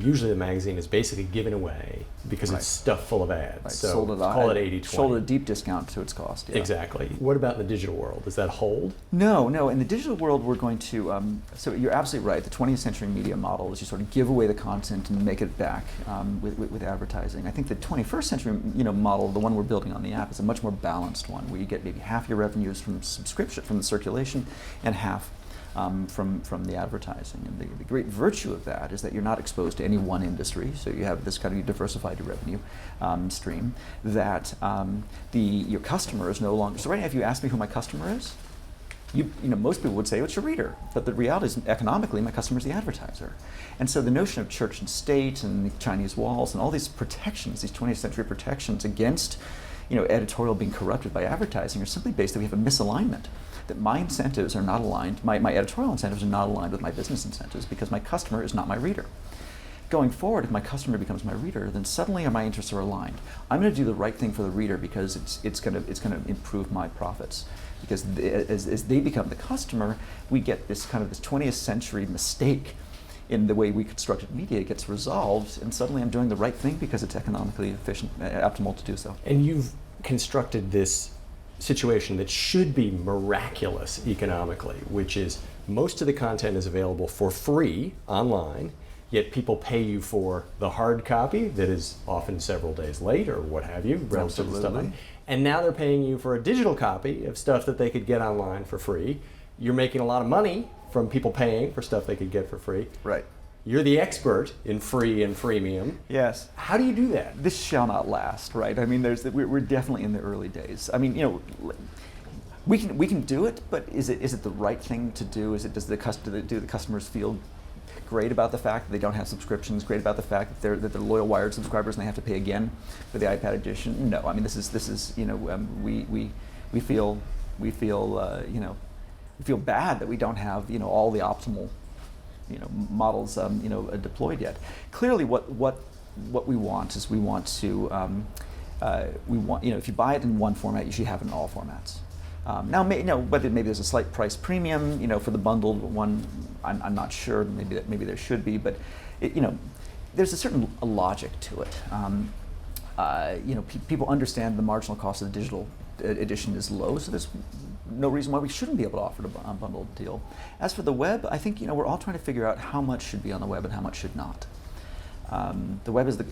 usually the magazine is basically given away because Right. it's stuff full of ads. Right. So Sold at call it 80/20. Sold at a deep discount to its cost. Yeah. Exactly. What about in the digital world? Does that hold? No. In the digital world, we're going to. So you're absolutely right. The 20th century media model is you sort of give away the content and make it back with advertising. I think the 21st century model, the one we're building on the app, is a much more balanced one, where you get maybe half your revenues from subscription, from the circulation, and half from the advertising. And the great virtue of that is that you're not exposed to any one industry, so you have this kind of diversified revenue stream. That your customer is no longer. So right now, if you ask me who my customer is, most people would say, oh, it's your reader. But the reality is, economically, my customer is the advertiser. And so the notion of church and state and the Chinese walls and all these protections, these 20th century protections against editorial being corrupted by advertising, are simply based that we have a misalignment. That my incentives are not aligned, my editorial incentives are not aligned with my business incentives because my customer is not my reader. Going forward, if my customer becomes my reader, then suddenly my interests are aligned. I'm going to do the right thing for the reader because it's going to improve my profits. Because as they become the customer, we get this 20th century mistake in the way we constructed media gets resolved, and suddenly I'm doing the right thing because it's economically efficient, optimal to do so. And you've constructed this situation that should be miraculous economically, which is most of the content is available for free online, yet people pay you for the hard copy that is often several days late or what have you, relative to stuff. And now they're paying you for a digital copy of stuff that they could get online for free. You're making a lot of money from people paying for stuff they could get for free. Right. You're the expert in free and freemium. Yes. How do you do that? This shall not last, right? I mean, we're definitely in the early days. I mean, we can do it, but is it the right thing to do? Do the customers feel great about the fact that they don't have subscriptions? Great about the fact that they're loyal Wired subscribers and they have to pay again for the iPad edition? No. I mean, this is we feel bad that we don't have all the optimal models deployed yet. Clearly, what we want is we want if you buy it in one format, you should have it in all formats. Now, whether maybe there's a slight price premium, for the bundled one, I'm not sure. Maybe there should be, but there's a certain logic to it. People understand the marginal cost of the digital edition is low, so there's no reason why we shouldn't be able to offer a bundled deal. As for the web, I think we're all trying to figure out how much should be on the web and how much should not. The web is the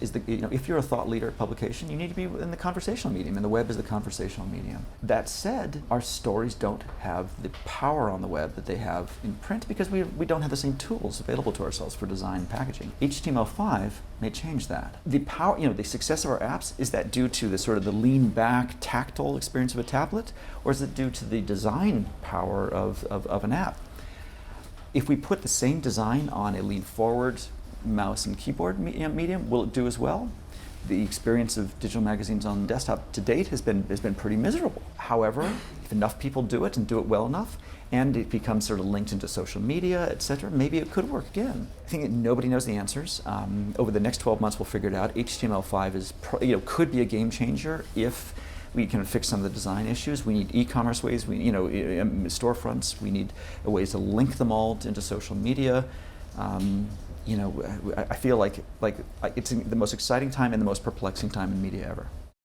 if you're a thought leader at publication, you need to be in the conversational medium, and the web is the conversational medium. That said, our stories don't have the power on the web that they have in print because we don't have the same tools available to ourselves for design and packaging. HTML5 may change that. The power, the success of our apps, is that due to the sort of the lean back, tactile experience of a tablet, or is it due to the design power of an app? If we put the same design on a lean forward mouse and keyboard medium, will it do as well? The experience of digital magazines on desktop to date has been pretty miserable. However, if enough people do it and do it well enough, and it becomes sort of linked into social media, etc., maybe it could work again. I think that nobody knows the answers. Over the next 12 months, we'll figure it out. HTML5 could be a game changer if we can fix some of the design issues. We need e-commerce ways. We storefronts. We need ways to link them all into social media. I feel like it's the most exciting time and the most perplexing time in media ever.